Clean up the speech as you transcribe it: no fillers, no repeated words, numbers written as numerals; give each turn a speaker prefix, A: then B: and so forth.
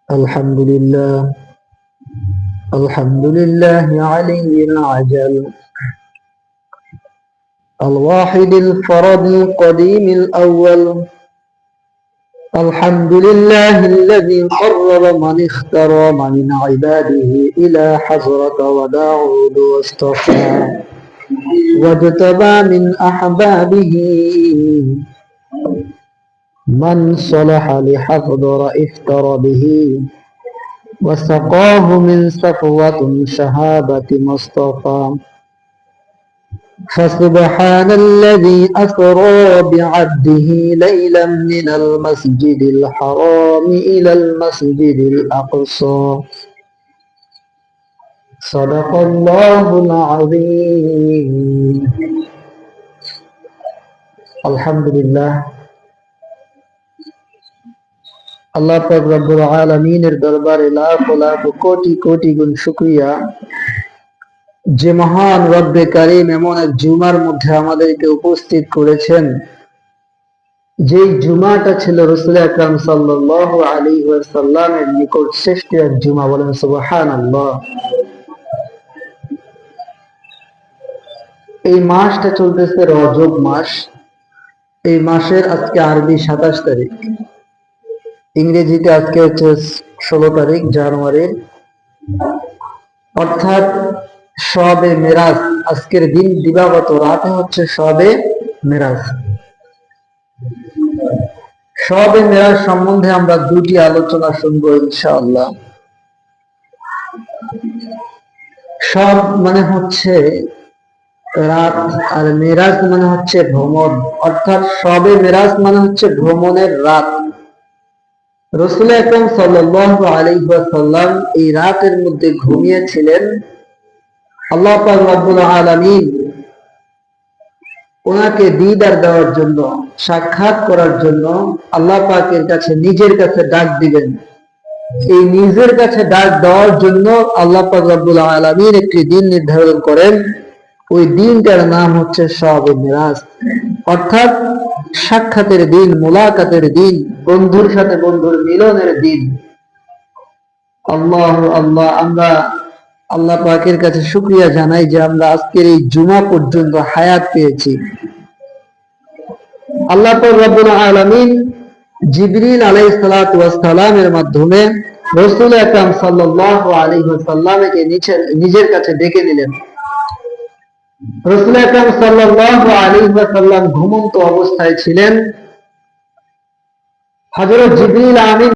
A: الحمد لله الحمد لله علي العجل الواحد الفرد القديم الأول. الحمد لله الذي قرب من اختار من عباده إلى حضرة وداود واصطفى واجتبى من أحبابه من صلح لحضر افتر به وسقاه من صفوة شهابة مصطفى. فسبحان الذي أسرى بعبده ليلا من المسجد الحرام إلى المسجد الأقصى. صدق الله العظيم. الحمد لله আল্লাহ পাক রব্বুল আলামিনের দরবারে লাখ লাখ কোটি কোটি গুণ শুকরিয়া যে মহান রব্বে কারীম এমন এক জুমার মধ্যে আমাদেরকে উপস্থিত করেছেন, যেই জুমাটা ছিল রাসূল আকরাম সাল্লাল্লাহু আলাইহি ওয়াসাল্লামের নিকট শ্রেষ্ঠ এক জুমা। বলেন সুবহানাল্লাহ। এই মাসটা চলতেছে রজব মাস। এই মাসের আজকে আরবি 27 তারিখ, ইংরেজিতে আজকে হচ্ছে 16 তারিখ জানুয়ারির, অর্থাৎ শবে মেরাজ। আজকের দিন দিবাগত রাতে হচ্ছে শবে মেরাজ। শবে মেরাজ সম্বন্ধে আমরা দুটি আলোচনা শুনবো ইনশাআল্লাহ। সব মানে হচ্ছে রাত, আর মেরাজ মানে হচ্ছে ভ্রমণ, অর্থাৎ শবে মেরাজ মানে হচ্ছে ভ্রমণের রাত। রাসূল আকরাম সাল্লাল্লাহু আলাইহি ওয়াসাল্লাম এই রাতের মধ্যে ঘুমিয়েছিলেন। আল্লাহ পাক রব্বুল আলামিন ওনাকে দিদার দেওয়ার জন্য, সাক্ষাৎ করার জন্য আল্লাহ পাকের কাছে নিজের কাছে ডাক দিবেন। এই নিজের কাছে ডাক দেওয়ার জন্য আল্লাহ পাক রব্বুল আলামিন একটি দিন নির্ধারণ করেন। ওই দিনটার নাম হচ্ছে শবে মেরাজ, অর্থাৎ সাক্ষাতের দিন, মুলাকাতের দিন, বন্ধুর সাথে বন্ধুর মিলনের দিন। আল্লাহ আল্লাহ, আমরা আল্লাহ পাকের কাছে শুকরিয়া জানাই যে আমরা আজকের এই জুমা পর্যন্ত হায়াত পেয়েছি। আল্লাহ পাক রব্বুল আলামিন জিবরিল আলাইহিস সালাতু ওয়াস সালামের মাধ্যমে রাসূল আকরাম সাল্লাল্লাহু আলাইহি ওয়াসাল্লামকে নিজের কাছে ডেকে নিলেন। রাসূল আকরাম সাল্লাল্লাহু আলাইহি ওয়াসাল্লাম ঘুমন্ত অবস্থায় ছিলেন। হযরত জিবরিল আমিন